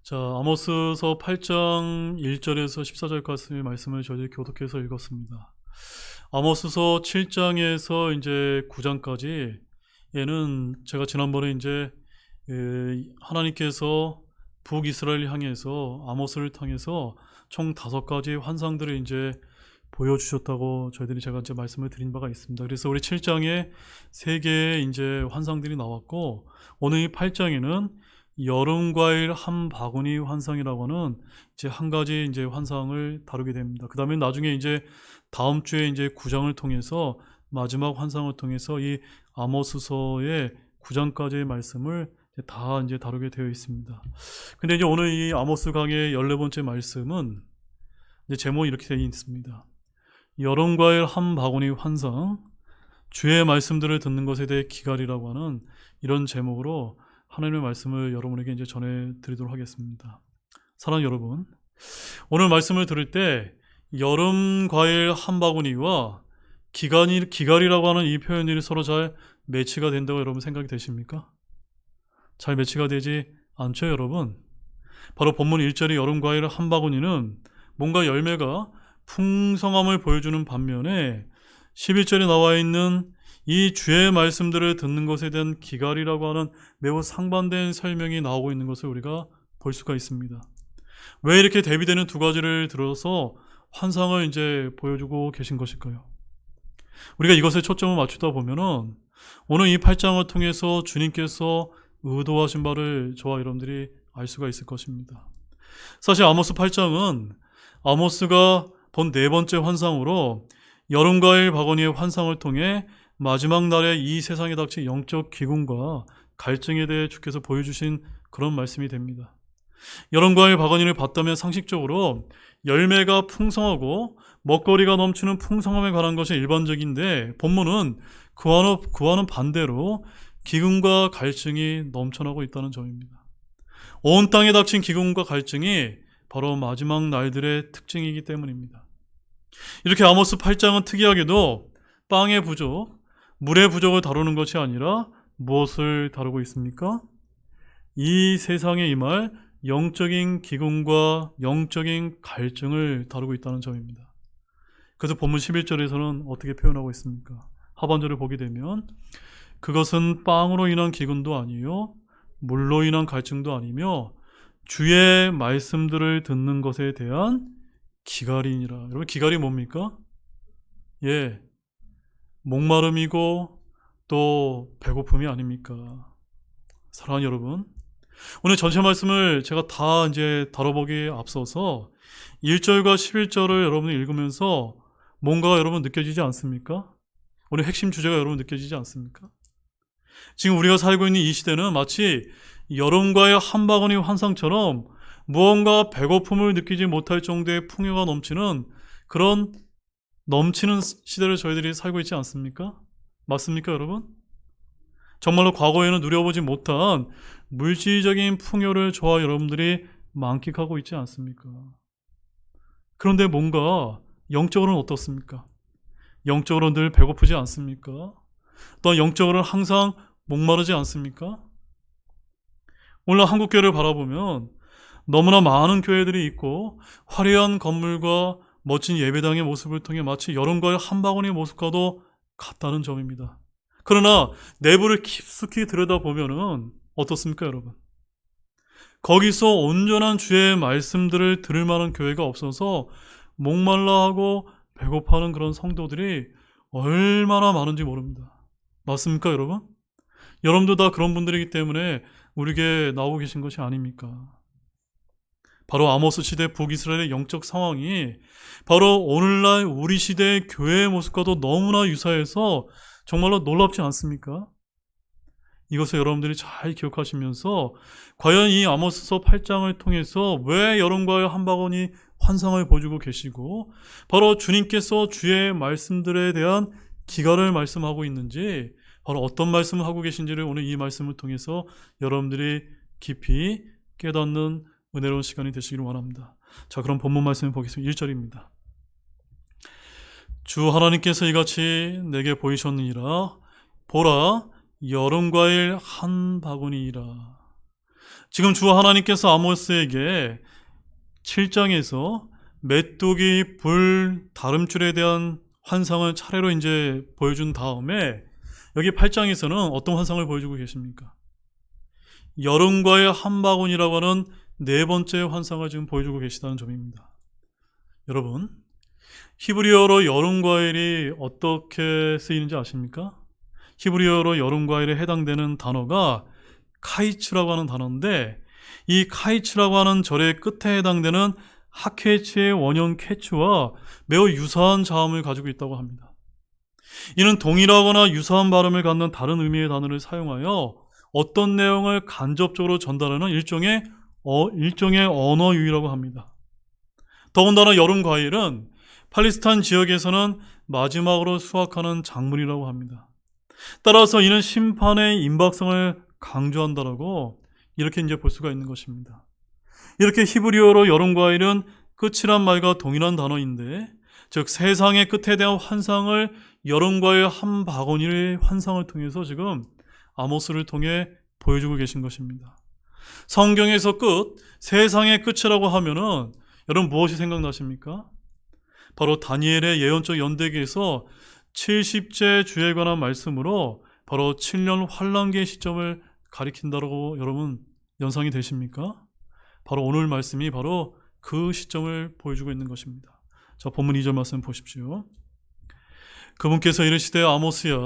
자, 아모스서 8장 1절에서 14절까지 말씀을 저희들이 교독해서 읽었습니다. 아모스서 7장에서 이제 9장까지 얘는 제가 지난번에 이제 하나님께서 북이스라엘 향해서 아모스를 통해서 총 5가지 환상들을 이제 보여주셨다고 제가 이제 말씀을 드린 바가 있습니다. 그래서 우리 7장에 3개의 이제 환상들이 나왔고, 오늘 이 8장에는 여름 과일 한 바구니 환상이라고 하는 이제 한 가지 이제 환상을 다루게 됩니다. 그 다음에 나중에 이제 다음 주에 이제 9장을 통해서 마지막 환상을 통해서 이 아모스서의 9장까지의 말씀을 다 이제 다루게 되어 있습니다. 근데 이제 오늘 이 아모스 강의 14번째 말씀은 이제 제목이 이렇게 되어 있습니다. 여름 과일 한 바구니 환상, 주의 말씀들을 듣는 것에 대해 기갈이라고 하는 이런 제목으로 하나님의 말씀을 여러분에게 이제 전해드리도록 하겠습니다. 사랑하는 여러분, 오늘 말씀을 들을 때 여름 과일 한 바구니와 기갈이라고 하는 이 표현이 서로 잘 매치가 된다고 여러분 생각이 되십니까? 잘 매치가 되지 않죠, 여러분? 바로 본문 1절의 여름 과일 한 바구니는 뭔가 열매가 풍성함을 보여주는 반면에 11절에 나와 있는 이 주의 말씀들을 듣는 것에 대한 기갈이라고 하는 매우 상반된 설명이 나오고 있는 것을 우리가 볼 수가 있습니다. 왜 이렇게 대비되는 두 가지를 들어서 환상을 이제 보여주고 계신 것일까요? 우리가 이것에 초점을 맞추다 보면은 오늘 이 8장을 통해서 주님께서 의도하신 바를 저와 여러분들이 알 수가 있을 것입니다. 사실 아모스 8장은 아모스가 본 4번째 환상으로 여름과일 바구니의 환상을 통해 마지막 날에 이 세상에 닥친 영적 기근과 갈증에 대해 주께서 보여주신 그런 말씀이 됩니다. 여름과일 바구니를 봤다면 상식적으로 열매가 풍성하고 먹거리가 넘치는 풍성함에 관한 것이 일반적인데, 본문은 그와는 반대로 기근과 갈증이 넘쳐나고 있다는 점입니다. 온 땅에 닥친 기근과 갈증이 바로 마지막 날들의 특징이기 때문입니다. 이렇게 아모스 8장은 특이하게도 빵의 부족, 물의 부족을 다루는 것이 아니라 무엇을 다루고 있습니까? 이 세상에 임할 영적인 기근과 영적인 갈증을 다루고 있다는 점입니다. 그래서 본문 11절에서는 어떻게 표현하고 있습니까? 하반절을 보게 되면 그것은 빵으로 인한 기근도 아니요 물로 인한 갈증도 아니며 주의 말씀들을 듣는 것에 대한 기갈이니라. 여러분, 기갈이 뭡니까? 목마름이고 또 배고픔이 아닙니까? 사랑하는 여러분, 오늘 전체 말씀을 제가 다 이제 다뤄보기에 앞서서 1절과 11절을 여러분이 읽으면서 뭔가가 여러분 느껴지지 않습니까? 오늘 핵심 주제가 여러분 느껴지지 않습니까? 지금 우리가 살고 있는 이 시대는 마치 여름과의 한 바구니 환상처럼 무언가 배고픔을 느끼지 못할 정도의 풍요가 넘치는 그런 넘치는 시대를 저희들이 살고 있지 않습니까? 맞습니까, 여러분? 정말로 과거에는 누려보지 못한 물질적인 풍요를 저와 여러분들이 만끽하고 있지 않습니까? 그런데 뭔가 영적으로는 어떻습니까? 영적으로는 늘 배고프지 않습니까? 또한 영적으로는 항상 목마르지 않습니까? 오늘 한국교회를 바라보면 너무나 많은 교회들이 있고 화려한 건물과 멋진 예배당의 모습을 통해 마치 여름과일 한 바구니의 모습과도 같다는 점입니다. 그러나 내부를 깊숙이 들여다보면 어떻습니까, 여러분? 거기서 온전한 주의 말씀들을 들을 만한 교회가 없어서 목말라하고 배고파하는 그런 성도들이 얼마나 많은지 모릅니다. 맞습니까, 여러분? 여러분도 다 그런 분들이기 때문에 우리에게 나오고 계신 것이 아닙니까? 바로 아모스 시대 북이스라엘의 영적 상황이 바로 오늘날 우리 시대의 교회의 모습과도 너무나 유사해서 정말로 놀랍지 않습니까? 이것을 여러분들이 잘 기억하시면서 과연 이 아모스서 8장을 통해서 왜 여름과의 한 바구니 환상을 보여주고 계시고 바로 주님께서 주의 말씀들에 대한 기갈을 말씀하고 있는지, 바로 어떤 말씀을 하고 계신지를 오늘 이 말씀을 통해서 여러분들이 깊이 깨닫는 은혜로운 시간이 되시기를 원합니다. 자, 그럼 본문 말씀을 보겠습니다. 1절입니다. 주 하나님께서 이같이 내게 보이셨느니라. 보라, 여름과일 한 바구니이라. 지금 주 하나님께서 아모스에게 7장에서 메뚜기, 불, 다름줄에 대한 환상을 차례로 이제 보여준 다음에 여기 8장에서는 어떤 환상을 보여주고 계십니까? 여름과의 한바구니라고 하는 네 번째 환상을 지금 보여주고 계시다는 점입니다. 여러분, 히브리어로 여름과일이 어떻게 쓰이는지 아십니까? 히브리어로 여름과일에 해당되는 단어가 카이츠라고 하는 단어인데, 이 카이츠라고 하는 절의 끝에 해당되는 하케츠의 원형 케츠와 매우 유사한 자음을 가지고 있다고 합니다. 이는 동일하거나 유사한 발음을 갖는 다른 의미의 단어를 사용하여 어떤 내용을 간접적으로 전달하는 일종의 언어 유희라고 합니다. 더군다나 여름 과일은 팔레스타인 지역에서는 마지막으로 수확하는 작물이라고 합니다. 따라서 이는 심판의 임박성을 강조한다라고 이렇게 이제 볼 수가 있는 것입니다. 이렇게 히브리어로 여름 과일은 끝이란 말과 동일한 단어인데, 즉 세상의 끝에 대한 환상을 여름 과일 한 바구니의 환상을 통해서 지금 아모스를 통해 보여주고 계신 것입니다. 성경에서 끝, 세상의 끝이라고 하면은 여러분 무엇이 생각나십니까? 바로 다니엘의 예언적 연대기에서 70제 주에 관한 말씀으로 바로 7년 환란기의 시점을 가리킨다고 여러분 연상이 되십니까? 바로 오늘 말씀이 바로 그 시점을 보여주고 있는 것입니다. 자, 본문 2절 말씀 보십시오. 그분께서 이르시되 아모스야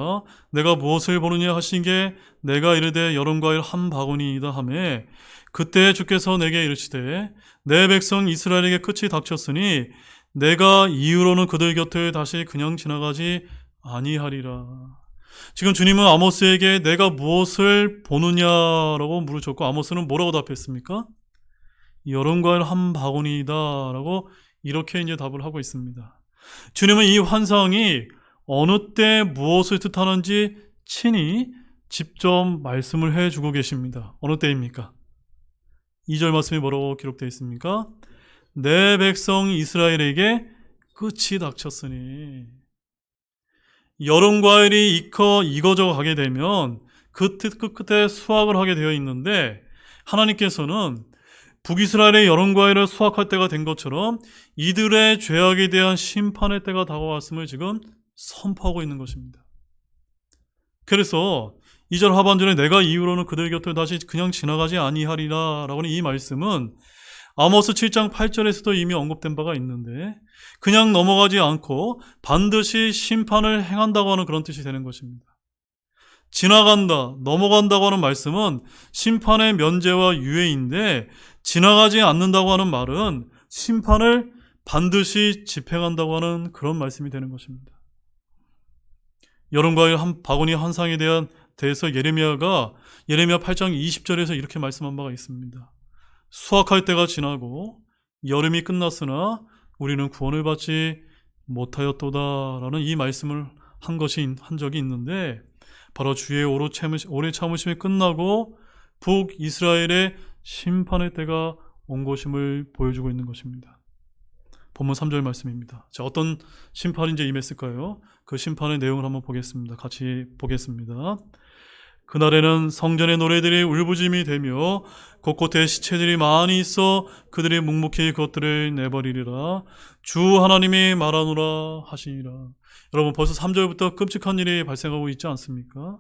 내가 무엇을 보느냐 하신 게 내가 이르되 여름과일 한 바구니이다 하매 그때 주께서 내게 이르시되 내 백성 이스라엘에게 끝이 닥쳤으니 내가 이후로는 그들 곁을 다시 그냥 지나가지 아니하리라. 지금 주님은 아모스에게 내가 무엇을 보느냐라고 물으셨고 아모스는 뭐라고 답했습니까? 여름과일 한 바구니이다 라고 이렇게 이제 답을 하고 있습니다. 주님은 이 환상이 어느 때 무엇을 뜻하는지 친히 직접 말씀을 해주고 계십니다. 어느 때입니까? 2절 말씀이 뭐라고 기록되어 있습니까? 내 백성 이스라엘에게 끝이 닥쳤으니. 여름과일이 익어져 가게 되면 그 끝에 수확을 하게 되어 있는데, 하나님께서는 북이스라엘의 여름과일을 수확할 때가 된 것처럼 이들의 죄악에 대한 심판의 때가 다가왔음을 지금 선포하고 있는 것입니다. 그래서 2절 하반절에 내가 이후로는 그들 곁을 다시 그냥 지나가지 아니하리라 라고 하는 이 말씀은 아모스 7장 8절에서도 이미 언급된 바가 있는데, 그냥 넘어가지 않고 반드시 심판을 행한다고 하는 그런 뜻이 되는 것입니다. 지나간다, 넘어간다고 하는 말씀은 심판의 면제와 유예인데, 지나가지 않는다고 하는 말은 심판을 반드시 집행한다고 하는 그런 말씀이 되는 것입니다. 여름과일 한 바구니 환상에 대해서 예레미야 8장 20절에서 이렇게 말씀한 바가 있습니다. 수확할 때가 지나고 여름이 끝났으나 우리는 구원을 받지 못하였도다라는 이 말씀을 한 적이 있는데, 바로 주의 오래 참으심이 끝나고 북이스라엘의 심판의 때가 온 것임을 보여주고 있는 것입니다. 본문 3절 말씀입니다. 자, 어떤 심판이 이제 임했을까요? 그 심판의 내용을 한번 보겠습니다. 같이 보겠습니다. 그날에는 성전의 노래들이 울부짖음이 되며 곳곳에 시체들이 많이 있어 그들이 묵묵히 그것들을 내버리리라. 주 하나님이 말하노라 하시니라. 여러분, 벌써 3절부터 끔찍한 일이 발생하고 있지 않습니까?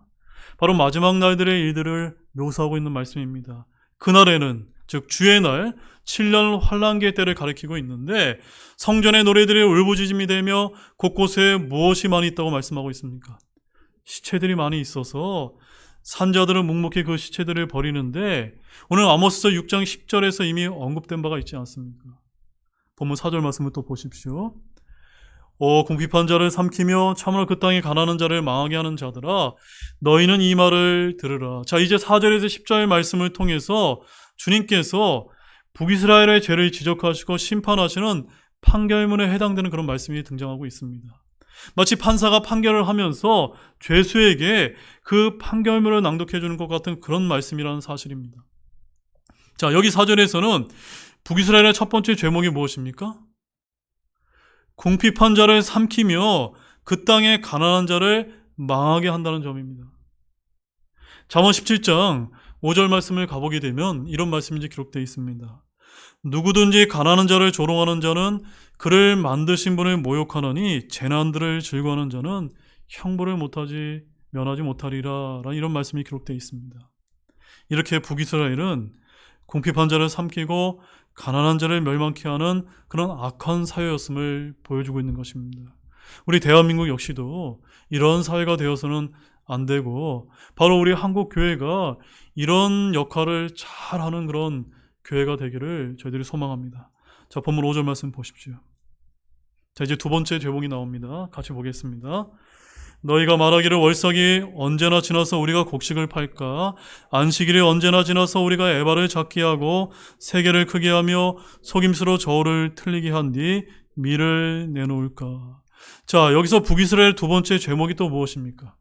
바로 마지막 날들의 일들을 묘사하고 있는 말씀입니다. 그날에는, 즉 주의 날, 7년 환란기의 때를 가리키고 있는데, 성전의 노래들이 울부짖음이 되며 곳곳에 무엇이 많이 있다고 말씀하고 있습니까? 시체들이 많이 있어서 산자들은 묵묵히 그 시체들을 버리는데, 오늘 아모스서 6장 10절에서 이미 언급된 바가 있지 않습니까? 본문 4절 말씀을 또 보십시오. 궁핍한 자를 삼키며 참으로 그 땅에 가난한 자를 망하게 하는 자들아, 너희는 이 말을 들으라. 자, 이제 4절에서 10절 말씀을 통해서 주님께서 북이스라엘의 죄를 지적하시고 심판하시는 판결문에 해당되는 그런 말씀이 등장하고 있습니다. 마치 판사가 판결을 하면서 죄수에게 그 판결문을 낭독해 주는 것 같은 그런 말씀이라는 사실입니다. 자, 여기 4절에서는 북이스라엘의 첫 번째 죄목이 무엇입니까? 궁핍한 자를 삼키며 그 땅에 가난한 자를 망하게 한다는 점입니다. 잠언 17장 5절 말씀을 가보게 되면 이런 말씀이 이제 기록되어 있습니다. 누구든지 가난한 자를 조롱하는 자는 그를 만드신 분을 모욕하느니 재난들을 즐거워하는 자는 형벌을 면하지 못하리라 라는 이런 말씀이 기록되어 있습니다. 이렇게 북이스라엘은 궁핍한 자를 삼키고 가난한 자를 멸망케 하는 그런 악한 사회였음을 보여주고 있는 것입니다. 우리 대한민국 역시도 이런 사회가 되어서는 안 되고 바로 우리 한국 교회가 이런 역할을 잘하는 그런 교회가 되기를 저희들이 소망합니다. 자, 본문 5절 말씀 보십시오. 자, 이제 두 번째 제목이 나옵니다. 같이 보겠습니다. 너희가 말하기를 월삭이 언제나 지나서 우리가 곡식을 팔까? 안식일이 언제나 지나서 우리가 에바를 작게 하고 세계를 크게 하며 속임수로 저울을 틀리게 한 뒤 밀을 내놓을까? 자, 여기서 북이스라엘 두 번째 제목이 또 무엇입니까?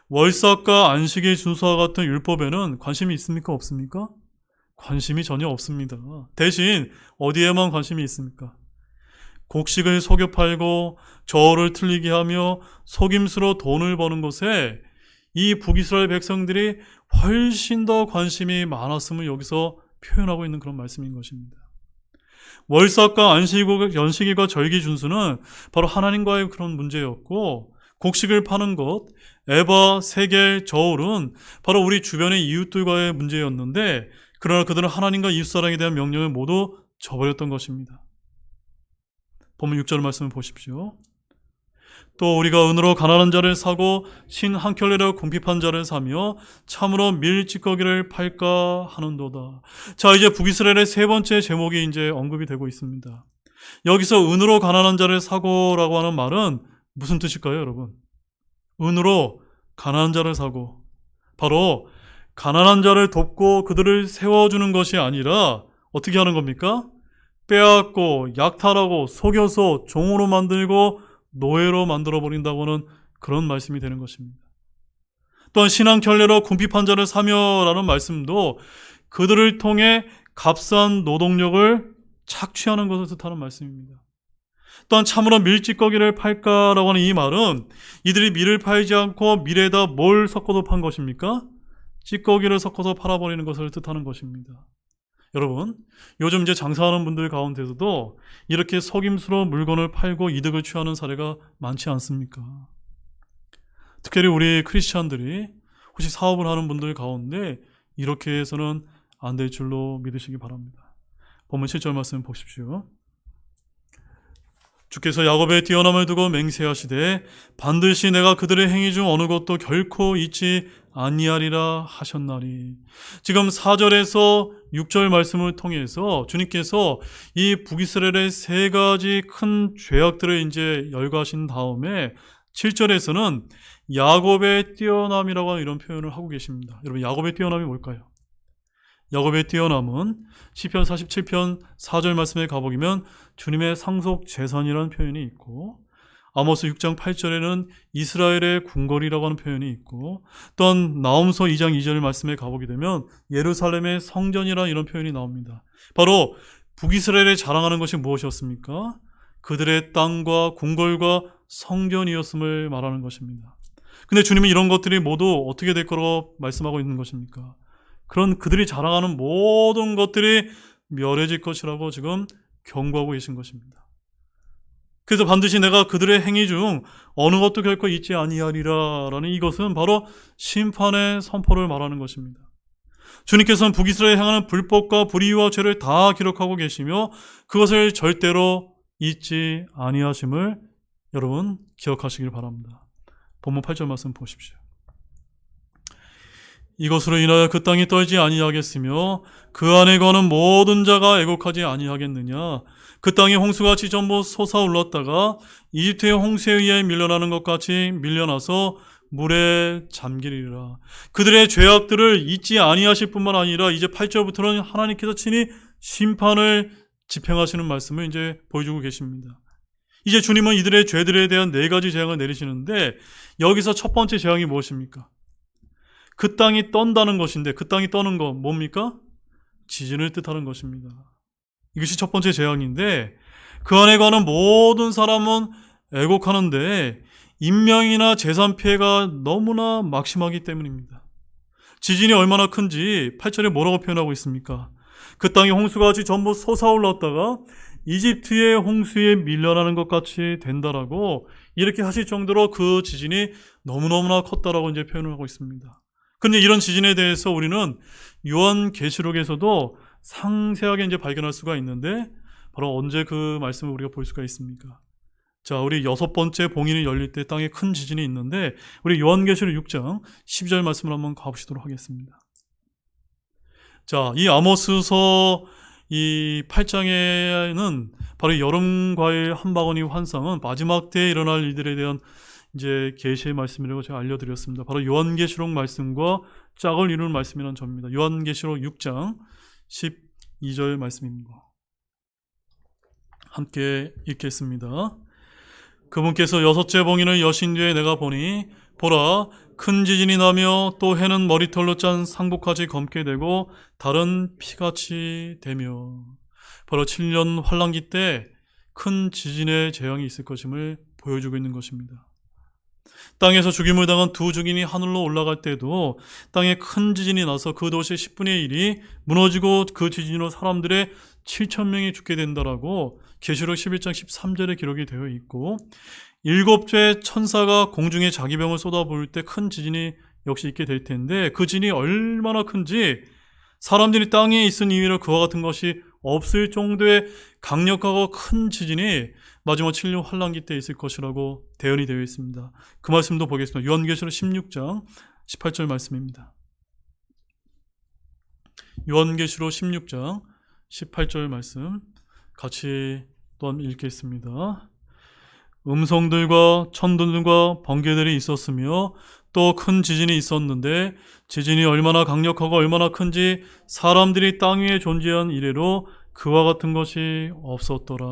월삭과 안식일 준수와 같은 율법에는 관심이 있습니까? 없습니까? 관심이 전혀 없습니다. 대신 어디에만 관심이 있습니까? 곡식을 속여 팔고 저울을 틀리게 하며 속임수로 돈을 버는 것에 이 북이스라엘 백성들이 훨씬 더 관심이 많았음을 여기서 표현하고 있는 그런 말씀인 것입니다. 월삭과 안식일과 절기 준수는 바로 하나님과의 그런 문제였고, 곡식을 파는 것, 에바, 세겔, 저울은 바로 우리 주변의 이웃들과의 문제였는데, 그러나 그들은 하나님과 이웃사랑에 대한 명령을 모두 저버렸던 것입니다. 본문 6절 말씀을 보십시오. 또 우리가 은으로 가난한 자를 사고 신 한 켤레로 궁핍한 자를 사며 참으로 밀 찌꺼기를 팔까 하는도다. 자, 이제 북이스라엘의 세 번째 제목이 이제 언급이 되고 있습니다. 여기서 은으로 가난한 자를 사고라고 하는 말은 무슨 뜻일까요, 여러분? 은으로 가난한 자를 사고, 바로 가난한 자를 돕고 그들을 세워주는 것이 아니라 어떻게 하는 겁니까? 빼앗고 약탈하고 속여서 종으로 만들고 노예로 만들어버린다고는 그런 말씀이 되는 것입니다. 또한 신한 켤레로 궁핍한 자를 사며라는 말씀도 그들을 통해 값싼 노동력을 착취하는 것을 뜻하는 말씀입니다. 또한 참으로 밀찌꺼기를 팔까라고 하는 이 말은 이들이 밀을 팔지 않고 밀에다 뭘 섞어서 판 것입니까? 찌꺼기를 섞어서 팔아버리는 것을 뜻하는 것입니다. 여러분, 요즘 이제 장사하는 분들 가운데서도 이렇게 속임수로 물건을 팔고 이득을 취하는 사례가 많지 않습니까? 특별히 우리 크리스찬들이 혹시 사업을 하는 분들 가운데 이렇게 해서는 안 될 줄로 믿으시기 바랍니다. 본문 7절 말씀 보십시오. 주께서 야곱의 뛰어남을 두고 맹세하시되 반드시 내가 그들의 행위 중 어느 것도 결코 잊지 아니하리라 하셨나니. 지금 4절에서 6절 말씀을 통해서 주님께서 이 북이스라엘의 세 가지 큰 죄악들을 이제 열거하신 다음에 7절에서는 야곱의 뛰어남이라고 하는 이런 표현을 하고 계십니다. 여러분, 야곱의 뛰어남이 뭘까요? 야곱의 뛰어남은 시편 47편 4절 말씀에 가보면 주님의 상속 재산이라는 표현이 있고, 아모스 6장 8절에는 이스라엘의 궁궐이라고 하는 표현이 있고, 또한 나홈서 2장 2절 말씀에 가보게 되면 예루살렘의 성전이라는 이런 표현이 나옵니다. 바로 북이스라엘에 자랑하는 것이 무엇이었습니까? 그들의 땅과 궁궐과 성전이었음을 말하는 것입니다. 근데 주님은 이런 것들이 모두 어떻게 될 거라고 말씀하고 있는 것입니까? 그런 그들이 자랑하는 모든 것들이 멸해질 것이라고 지금 경고하고 계신 것입니다. 그래서 반드시 내가 그들의 행위 중 어느 것도 결코 잊지 아니하리라 라는 이것은 바로 심판의 선포를 말하는 것입니다. 주님께서는 북이스라엘에 행하는 불법과 불의와 죄를 다 기록하고 계시며 그것을 절대로 잊지 아니하심을 여러분 기억하시길 바랍니다. 본문 8절 말씀 보십시오. 이것으로 인하여 그 땅이 떨지 아니하겠으며 그 안에 거하는 모든 자가 애곡하지 아니하겠느냐. 그 땅이 홍수같이 전부 솟아올랐다가 이집트의 홍수에 의해 밀려나는 것 같이 밀려나서 물에 잠기리라. 그들의 죄악들을 잊지 아니하실 뿐만 아니라 이제 8절부터는 하나님께서 친히 심판을 집행하시는 말씀을 이제 보여주고 계십니다. 이제 주님은 이들의 죄들에 대한 4가지 재앙을 내리시는데 여기서 첫 번째 재앙이 무엇입니까? 그 땅이 떤다는 것인데 그 땅이 떠는 거 뭡니까? 지진을 뜻하는 것입니다. 이것이 첫 번째 재앙인데 그 안에 가는 모든 사람은 애곡하는데 인명이나 재산 피해가 너무나 막심하기 때문입니다. 지진이 얼마나 큰지 8절에 뭐라고 표현하고 있습니까? 그 땅에 홍수가 같이 전부 솟아올랐다가 이집트의 홍수에 밀려나는 것 같이 된다라고 이렇게 하실 정도로 그 지진이 너무너무나 컸다라고 이제 표현을 하고 있습니다. 그런데 이런 지진에 대해서 우리는 요한계시록에서도 상세하게 이제 발견할 수가 있는데 바로 언제 그 말씀을 우리가 볼 수가 있습니까? 자, 우리 6번째 봉인이 열릴 때 땅에 큰 지진이 있는데 우리 요한계시록 6장 12절 말씀을 한번 가보시도록 하겠습니다. 자, 이 아모스서 이 8장에는 바로 여름과일 한 바구니 환상은 마지막 때에 일어날 일들에 대한 이제 계시의 말씀이라고 제가 알려드렸습니다. 바로 요한계시록 말씀과 짝을 이루는 말씀이라는 점입니다. 요한계시록 6장 12절 말씀입니다. 함께 읽겠습니다. 그분께서 6째 봉인을 여신 뒤에 내가 보니 보라 큰 지진이 나며 또 해는 머리털로 짠 상복같이 검게 되고 달은 피같이 되며 바로 7년 환란기 때 큰 지진의 재앙이 있을 것임을 보여주고 있는 것입니다. 땅에서 죽임을 당한 두 증인이 하늘로 올라갈 때도 땅에 큰 지진이 나서 그 도시의 10분의 1이 무너지고 그 지진으로 사람들의 7,000명이 죽게 된다라고 계시록 11장 13절에 기록이 되어 있고 7째 천사가 공중에 자기 병을 쏟아부을 때 큰 지진이 역시 있게 될 텐데 그 지진이 얼마나 큰지 사람들이 땅에 있은 이후로 그와 같은 것이 없을 정도의 강력하고 큰 지진이 마지막 7년 환란기 때 있을 것이라고 대언이 되어 있습니다. 그 말씀도 보겠습니다. 요한계시록 16장 18절 말씀입니다. 요한계시록 16장 18절 말씀 같이 또한 읽겠습니다. 음성들과 천둥들과 번개들이 있었으며 또 큰 지진이 있었는데 지진이 얼마나 강력하고 얼마나 큰지 사람들이 땅 위에 존재한 이래로 그와 같은 것이 없었더라.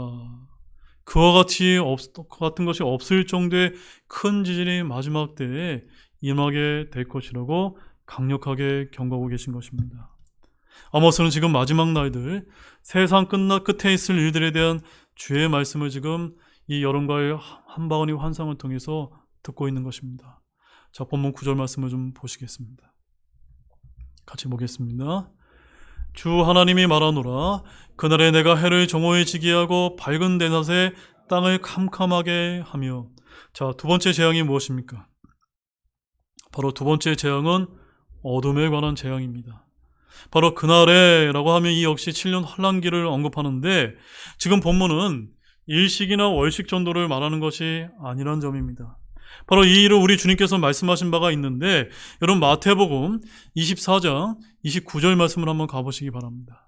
그와 같은 것이 없을 정도의 큰 지진이 마지막 때에 임하게 될 것이라고 강력하게 경고하고 계신 것입니다. 아모스는 지금 마지막 날들 세상 끝에 있을 일들에 대한 주의 말씀을 지금 이 여름과의 한 바구니 환상을 통해서 듣고 있는 것입니다. 자, 본문 9절 말씀을 좀 보시겠습니다. 같이 보겠습니다. 주 하나님이 말하노라 그날에 내가 해를 정오에 지게 하고 밝은 대낮에 땅을 캄캄하게 하며. 자, 두 번째 재앙이 무엇입니까? 바로 두 번째 재앙은 어둠에 관한 재앙입니다. 바로 그날에 라고 하면 이 역시 7년 환란기를 언급하는데 지금 본문은 일식이나 월식 전도를 말하는 것이 아니란 점입니다. 바로 이 일을 우리 주님께서 말씀하신 바가 있는데 여러분 마태복음 24장 29절 말씀을 한번 가보시기 바랍니다.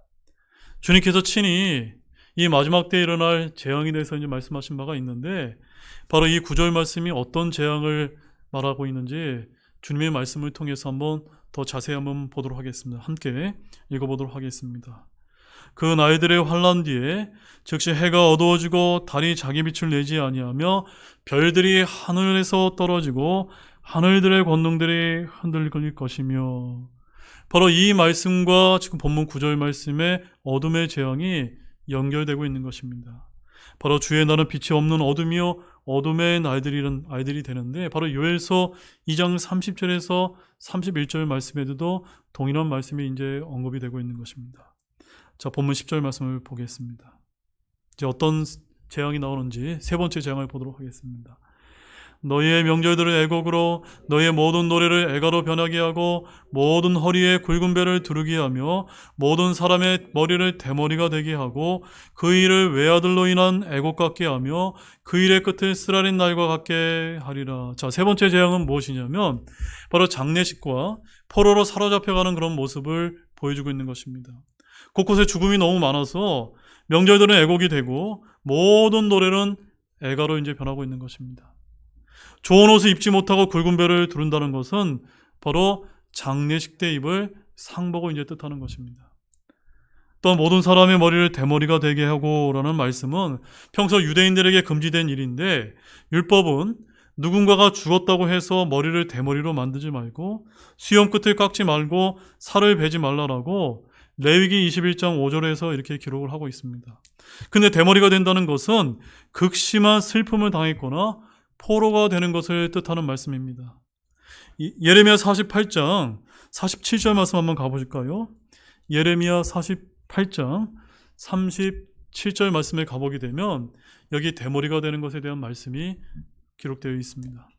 주님께서 친히 이 마지막 때에 일어날 재앙에 대해서 이제 말씀하신 바가 있는데 바로 이 9절 말씀이 어떤 재앙을 말하고 있는지 주님의 말씀을 통해서 한번 더 자세히 한번 보도록 하겠습니다. 함께 읽어보도록 하겠습니다. 그 날들의 환란 뒤에 즉시 해가 어두워지고 달이 자기 빛을 내지 아니하며 별들이 하늘에서 떨어지고 하늘들의 권능들이 흔들릴 것이며. 바로 이 말씀과 지금 본문 9절 말씀의 어둠의 재앙이 연결되고 있는 것입니다. 바로 주의 날은 빛이 없는 어둠이요 어둠의 날들이 되는데 바로 요엘서 2장 30절에서 31절 말씀에도 동일한 말씀이 이제 언급이 되고 있는 것입니다. 자, 본문 10절 말씀을 보겠습니다. 이제 어떤 재앙이 나오는지 세 번째 재앙을 보도록 하겠습니다. 너희의 명절들을 애곡으로 너희의 모든 노래를 애가로 변하게 하고 모든 허리에 굵은 배를 두르게 하며 모든 사람의 머리를 대머리가 되게 하고 그 일을 외아들로 인한 애곡 같게 하며 그 일의 끝을 쓰라린 날과 같게 하리라. 자, 세 번째 재앙은 무엇이냐면 바로 장례식과 포로로 사로잡혀가는 그런 모습을 보여주고 있는 것입니다. 곳곳에 죽음이 너무 많아서 명절들은 애곡이 되고 모든 노래는 애가로 이제 변하고 있는 것입니다. 좋은 옷을 입지 못하고 굵은 배를 두른다는 것은 바로 장례식 때 입을 상복을 이제 뜻하는 것입니다. 또 모든 사람의 머리를 대머리가 되게 하고라는 말씀은 평소 유대인들에게 금지된 일인데 율법은 누군가가 죽었다고 해서 머리를 대머리로 만들지 말고 수염 끝을 깎지 말고 살을 베지 말라라고 레위기 21장 5절에서 이렇게 기록을 하고 있습니다. 근데 대머리가 된다는 것은 극심한 슬픔을 당했거나 포로가 되는 것을 뜻하는 말씀입니다. 예레미야 48장 47절 말씀 한번 가보실까요? 예레미야 48장 37절 말씀에 가보게 되면 여기 대머리가 되는 것에 대한 말씀이 기록되어 있습니다.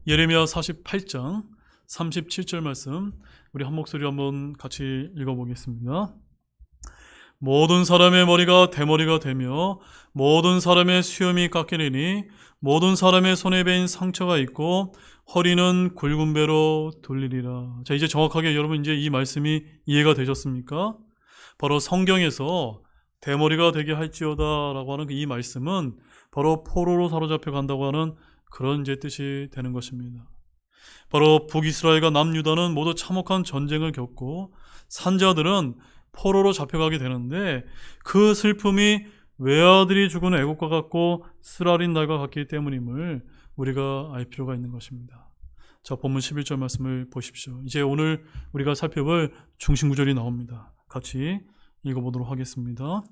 예레미야 48장 37절 말씀, 우리 한 목소리 한번 같이 읽어보겠습니다. 모든 사람의 머리가 대머리가 되며 모든 사람의 수염이 깎이리니 모든 사람의 손에 베인 상처가 있고 허리는 굵은 배로 돌리리라. 자, 이제 정확하게 여러분 이제 이 말씀이 이해가 되셨습니까? 바로 성경에서 대머리가 되게 할지어다라고 하는 이 말씀은 바로 포로로 사로잡혀 간다고 하는 그런 이제 뜻이 되는 것입니다. 바로 북이스라엘과 남유다는 모두 참혹한 전쟁을 겪고 산자들은 포로로 잡혀가게 되는데 그 슬픔이 외아들이 죽은 애국과 같고 쓰라린 날과 같기 때문임을 우리가 알 필요가 있는 것입니다. 자, 본문 11절 말씀을 보십시오. 이제 오늘 우리가 살펴볼 중심구절이 나옵니다. 같이 읽어보도록 하겠습니다.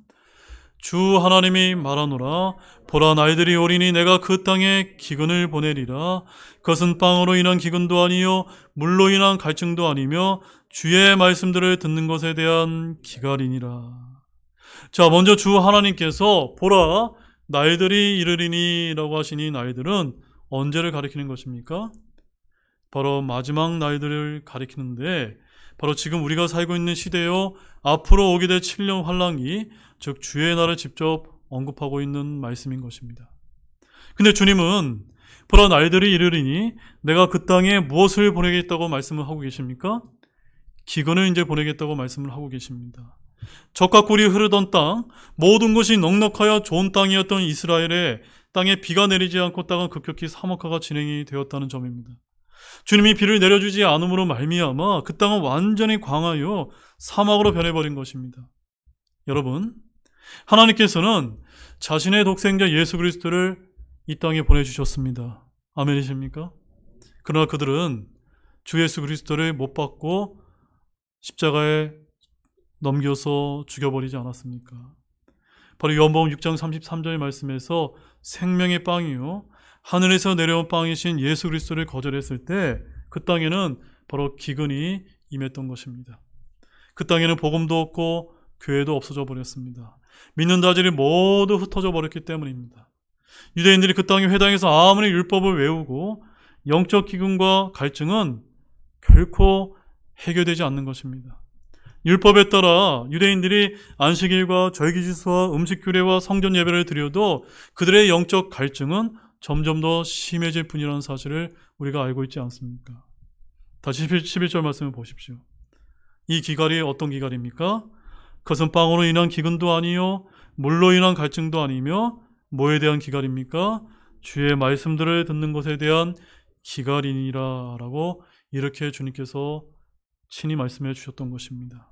주 하나님이 말하노라. 보라, 날들이 오리니 내가 그 땅에 기근을 보내리라. 그것은 빵으로 인한 기근도 아니요 물로 인한 갈증도 아니며 주의 말씀들을 듣는 것에 대한 기갈이니라. 자, 먼저 주 하나님께서 보라, 날들이 이르리니 라고 하시니 날들은 언제를 가리키는 것입니까? 바로 마지막 날들을 가리키는데 바로 지금 우리가 살고 있는 시대요 앞으로 오게 될 7년 환란기, 즉 주의 날을 직접 언급하고 있는 말씀인 것입니다. 근데 주님은 보라, 날들이 이르리니 내가 그 땅에 무엇을 보내겠다고 말씀을 하고 계십니까? 기근을 이제 보내겠다고 말씀을 하고 계십니다. 젖과 꿀이 흐르던 땅, 모든 것이 넉넉하여 좋은 땅이었던 이스라엘의 땅에 비가 내리지 않고 땅은 급격히 사막화가 진행이 되었다는 점입니다. 주님이 비를 내려주지 않음으로 말미암아 그 땅은 완전히 광하여 사막으로 변해버린 것입니다. 여러분, 하나님께서는 자신의 독생자 예수 그리스도를 이 땅에 보내주셨습니다. 아멘이십니까? 그러나 그들은 주 예수 그리스도를 못 받고 십자가에 넘겨서 죽여버리지 않았습니까? 바로 요한복음 6장 33절 말씀에서 생명의 빵이요 하늘에서 내려온 빵이신 예수 그리스도를 거절했을 때 그 땅에는 바로 기근이 임했던 것입니다. 그 땅에는 복음도 없고 교회도 없어져 버렸습니다. 믿는 자들이 모두 흩어져 버렸기 때문입니다. 유대인들이 그 땅에 회당에서 아무리 율법을 외우고 영적 기근과 갈증은 결코 해결되지 않는 것입니다. 율법에 따라 유대인들이 안식일과 절기지수와 음식규례와 성전 예배를 드려도 그들의 영적 갈증은 점점 더 심해질 뿐이라는 사실을 우리가 알고 있지 않습니까? 다시 11절 말씀을 보십시오. 이 기갈이 어떤 기갈입니까? 그것은 빵으로 인한 기근도 아니요 물로 인한 갈증도 아니며 뭐에 대한 기갈입니까? 주의 말씀들을 듣는 것에 대한 기갈이니라 라고 이렇게 주님께서 친히 말씀해 주셨던 것입니다.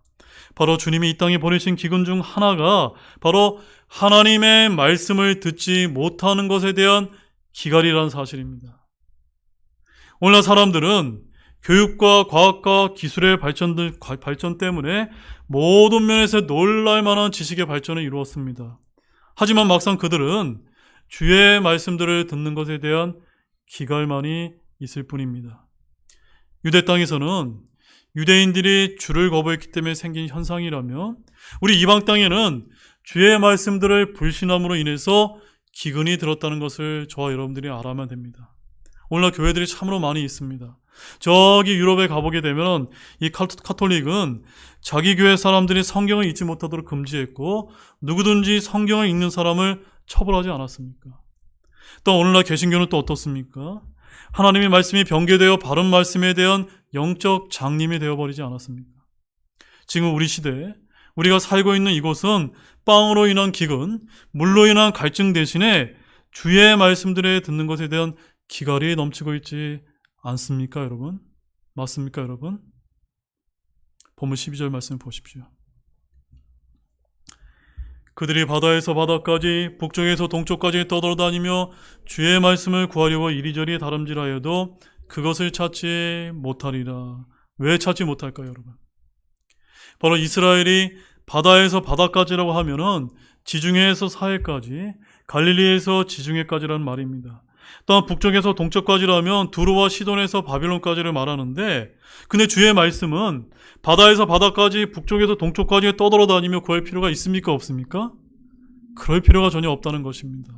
바로 주님이 이 땅에 보내신 기근 중 하나가 바로 하나님의 말씀을 듣지 못하는 것에 대한 기갈이라는 사실입니다. 오늘날 사람들은 교육과 과학과 기술의 발전 때문에 모든 면에서 놀랄 만한 지식의 발전을 이루었습니다. 하지만 막상 그들은 주의 말씀들을 듣는 것에 대한 기갈만이 있을 뿐입니다. 유대 땅에서는 유대인들이 주를 거부했기 때문에 생긴 현상이라면 우리 이방 땅에는 주의 말씀들을 불신함으로 인해서 기근이 들었다는 것을 저와 여러분들이 알아야만 됩니다. 오늘날 교회들이 참으로 많이 있습니다. 저기 유럽에 가보게 되면 이 카톨릭은 자기 교회 사람들이 성경을 읽지 못하도록 금지했고 누구든지 성경을 읽는 사람을 처벌하지 않았습니까? 또 오늘날 개신교는 또 어떻습니까? 하나님의 말씀이 변개되어 바른 말씀에 대한 영적 장님이 되어버리지 않았습니까? 지금 우리 시대에 우리가 살고 있는 이곳은 빵으로 인한 기근, 물로 인한 갈증 대신에 주의 말씀들에 듣는 것에 대한 기갈이 넘치고 있지 않습니까, 여러분? 맞습니까, 여러분? 본문 12절 말씀 보십시오. 그들이 바다에서 바다까지 북쪽에서 동쪽까지 떠돌아다니며 주의 말씀을 구하려고 이리저리 다름질하여도 그것을 찾지 못하리라. 왜 찾지 못할까요, 여러분? 바로 이스라엘이 바다에서 바다까지라고 하면은 지중해에서 사해까지, 갈릴리에서 지중해까지라는 말입니다. 또한 북쪽에서 동쪽까지라면 두로와 시돈에서 바빌론까지를 말하는데, 근데 주의 말씀은 바다에서 바다까지 북쪽에서 동쪽까지 떠돌아다니며 구할 필요가 있습니까? 없습니까? 그럴 필요가 전혀 없다는 것입니다.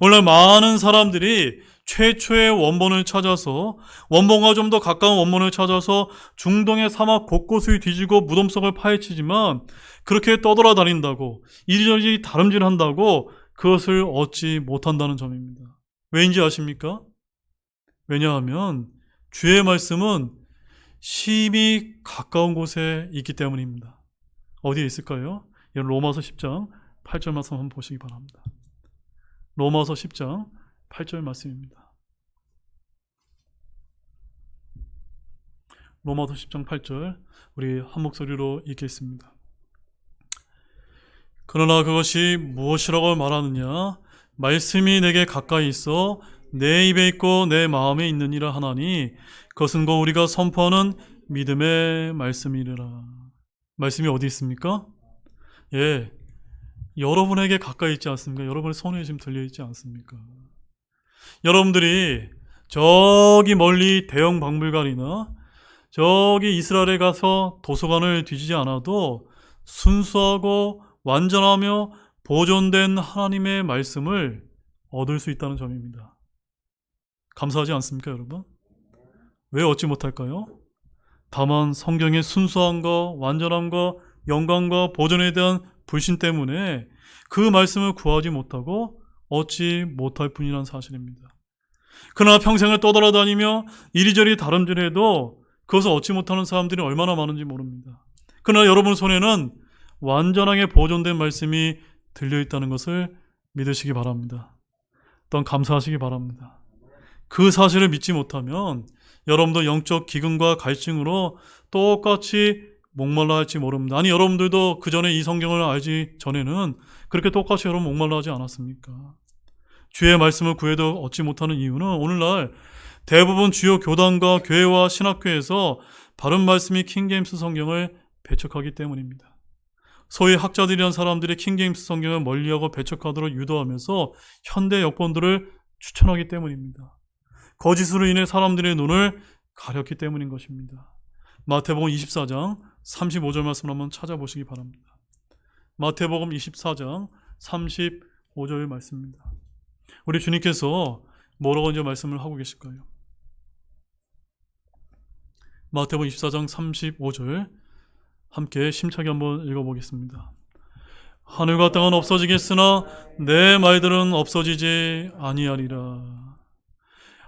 오늘날 많은 사람들이 최초의 원본을 찾아서, 원본과 좀 더 가까운 원본을 찾아서 중동의 사막 곳곳을 뒤지고 무덤 속을 파헤치지만, 그렇게 떠돌아다닌다고, 이리저리 다름질한다고 그것을 얻지 못한다는 점입니다. 왜인지 아십니까? 왜냐하면 주의 말씀은 심히 가까운 곳에 있기 때문입니다. 어디에 있을까요? 로마서 10장 8절 말씀 한번 보시기 바랍니다. 로마서 10장 8절 말씀입니다. 로마서 10장 8절 우리 한 목소리로 읽겠습니다. 그러나 그것이 무엇이라고 말하느냐? 말씀이 내게 가까이 있어 내 입에 있고 내 마음에 있느니라 하나니 그것은 곧 우리가 선포하는 믿음의 말씀이라. 말씀이 어디 있습니까? 예, 여러분에게 가까이 있지 않습니까? 여러분의 손에 지금 들려있지 않습니까? 여러분들이 저기 멀리 대형 박물관이나 저기 이스라엘에 가서 도서관을 뒤지지 않아도 순수하고 완전하며 보존된 하나님의 말씀을 얻을 수 있다는 점입니다. 감사하지 않습니까, 여러분? 왜 얻지 못할까요? 다만 성경의 순수함과 완전함과 영광과 보존에 대한 불신 때문에 그 말씀을 구하지 못하고 얻지 못할 뿐이라는 사실입니다. 그러나 평생을 떠돌아다니며 이리저리 다름질해도 그것을 얻지 못하는 사람들이 얼마나 많은지 모릅니다. 그러나 여러분 손에는 완전하게 보존된 말씀이 들려있다는 것을 믿으시기 바랍니다. 또한 감사하시기 바랍니다. 그 사실을 믿지 못하면 여러분도 영적 기근과 갈증으로 똑같이 목말라 할지 모릅니다. 아니, 여러분들도 그 전에 이 성경을 알기 전에는 그렇게 똑같이 여러분 목말라 하지 않았습니까? 주의 말씀을 구해도 얻지 못하는 이유는 오늘날 대부분 주요 교단과 교회와 신학교에서 바른 말씀이 킹제임스 성경을 배척하기 때문입니다. 소위 학자들이란 사람들이 킹제임스 성경을 멀리하고 배척하도록 유도하면서 현대 역본들을 추천하기 때문입니다. 거짓으로 인해 사람들의 눈을 가렸기 때문인 것입니다. 마태복음 24장 35절 말씀을 한번 찾아보시기 바랍니다. 마태복음 24장 35절 말씀입니다. 우리 주님께서 뭐라고 이제 말씀을 하고 계실까요? 마태복음 24장 35절 함께 심차게 한번 읽어보겠습니다. 하늘과 땅은 없어지겠으나 내 말들은 없어지지 아니하리라.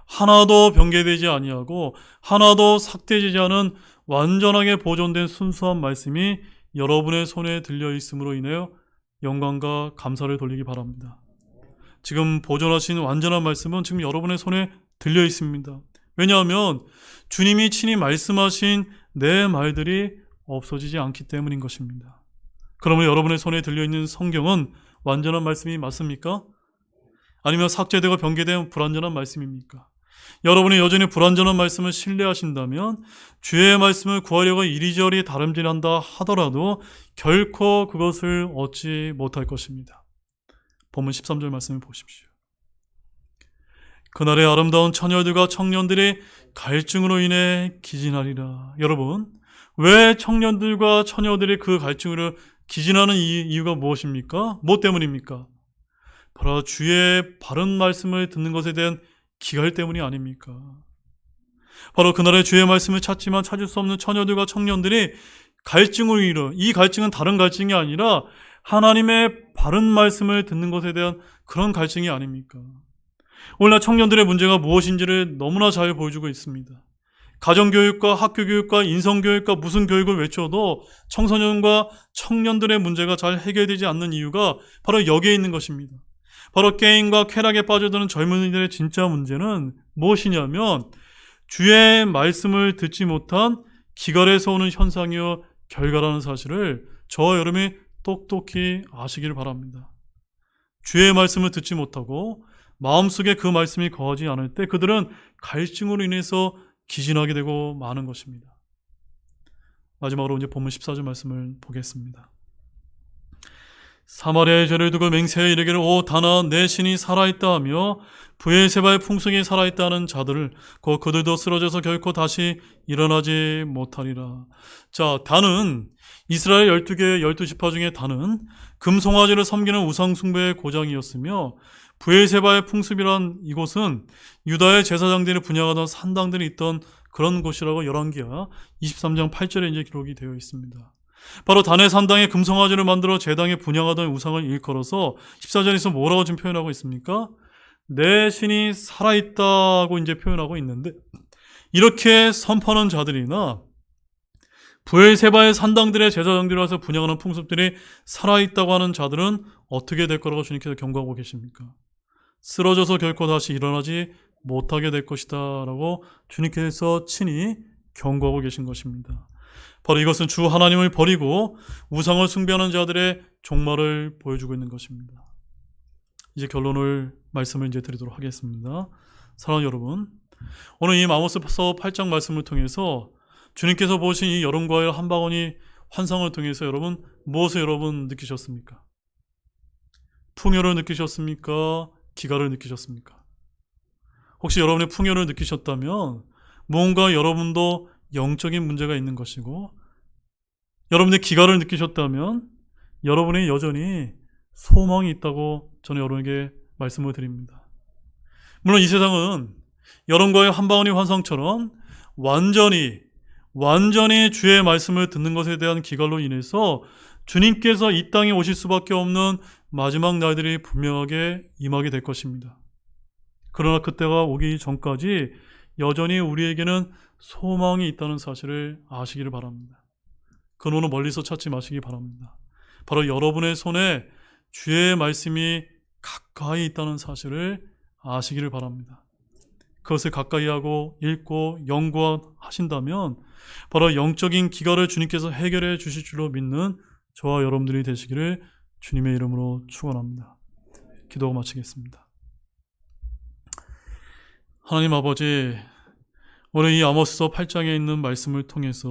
하나도 변개되지 아니하고 하나도 삭제되지 않은 완전하게 보존된 순수한 말씀이 여러분의 손에 들려 있음으로 인하여 영광과 감사를 돌리기 바랍니다. 지금 보존하신 완전한 말씀은 지금 여러분의 손에 들려 있습니다. 왜냐하면 주님이 친히 말씀하신 내 말들이 없어지지 않기 때문인 것입니다. 그러면 여러분의 손에 들려있는 성경은 완전한 말씀이 맞습니까? 아니면 삭제되고 변개된 불완전한 말씀입니까? 여러분이 여전히 불완전한 말씀을 신뢰하신다면 주의 말씀을 구하려고 이리저리 다름질한다 하더라도 결코 그것을 얻지 못할 것입니다. 본문 13절 말씀을 보십시오. 그날의 아름다운 처녀들과 청년들이 갈증으로 인해 기진하리라. 여러분, 왜 청년들과 처녀들이 그 갈증으로 기진하는 이유가 무엇입니까? 무엇 때문입니까? 바로 주의 바른 말씀을 듣는 것에 대한 기갈 때문이 아닙니까? 바로 그날의 주의 말씀을 찾지만 찾을 수 없는 처녀들과 청년들이 갈증으로 인해, 이 갈증은 다른 갈증이 아니라 하나님의 바른 말씀을 듣는 것에 대한 그런 갈증이 아닙니까? 오늘날 청년들의 문제가 무엇인지를 너무나 잘 보여주고 있습니다. 가정교육과 학교교육과 인성교육과 무슨 교육을 외쳐도 청소년과 청년들의 문제가 잘 해결되지 않는 이유가 바로 여기에 있는 것입니다. 바로 게임과 쾌락에 빠져드는 젊은이들의 진짜 문제는 무엇이냐면 주의 말씀을 듣지 못한 기갈에서 오는 현상이요 결과라는 사실을 저와 여러분이 똑똑히 아시기를 바랍니다. 주의 말씀을 듣지 못하고 마음속에 그 말씀이 거하지 않을 때 그들은 갈증으로 인해서 기진하게 되고 마는 것입니다. 마지막으로 이제 본문 14절 말씀을 보겠습니다. 사마리아의 죄를 두고 맹세하여 이르기를 오 다나 내 신이 살아있다 하며 브엘세바의 풍속이 살아있다 하는 자들을 곧 그들도 쓰러져서 결코 다시 일어나지 못하리라. 자, 단은 이스라엘 12개 12지파 중에 단은 금송아지를 섬기는 우상숭배의 고장이었으며 브엘세바의 풍습이란 이곳은 유다의 제사장들이 분양하던 산당들이 있던 그런 곳이라고 열왕기하 23장 8절에 이제 기록이 되어 있습니다. 바로 단의 산당에 금송아지를 만들어 제당에 분양하던 우상을 일컬어서 14절에서 뭐라고 지금 표현하고 있습니까? 내 신이 살아있다고 이제 표현하고 있는데, 이렇게 선포하는 자들이나 브엘세바의 산당들의 제사장들이 와서 분양하는 풍습들이 살아있다고 하는 자들은 어떻게 될 거라고 주님께서 경고하고 계십니까? 쓰러져서 결코 다시 일어나지 못하게 될 것이다 라고 주님께서 친히 경고하고 계신 것입니다. 바로 이것은 주 하나님을 버리고 우상을 숭배하는 자들의 종말을 보여주고 있는 것입니다. 이제 말씀을 이제 드리도록 하겠습니다. 사랑하는 여러분, 오늘 이 아모스서 8장 말씀을 통해서 주님께서 보신 이 여름과의 한 방울이 환상을 통해서 여러분 무엇을 여러분 느끼셨습니까? 풍요를 느끼셨습니까? 기가를 느끼셨습니까? 혹시 여러분이 풍요를 느끼셨다면 무언가 여러분도 영적인 문제가 있는 것이고, 여러분의 기가를 느끼셨다면 여러분이 여전히 소망이 있다고 저는 여러분에게 말씀을 드립니다. 물론 이 세상은 여러분과의 한 방울이 환상처럼 완전히 주의 말씀을 듣는 것에 대한 기갈로 인해서 주님께서 이 땅에 오실 수밖에 없는 마지막 날들이 분명하게 임하게 될 것입니다. 그러나 그때가 오기 전까지 여전히 우리에게는 소망이 있다는 사실을 아시기를 바랍니다. 근원은 멀리서 찾지 마시기 바랍니다. 바로 여러분의 손에 주의 말씀이 가까이 있다는 사실을 아시기를 바랍니다. 그것을 가까이 하고 읽고 연구하신다면 바로 영적인 기갈을 주님께서 해결해 주실 줄로 믿는 저와 여러분들이 되시기를 주님의 이름으로 축원합니다. 기도하고 마치겠습니다. 하나님 아버지, 오늘 이 아모스서 8장에 있는 말씀을 통해서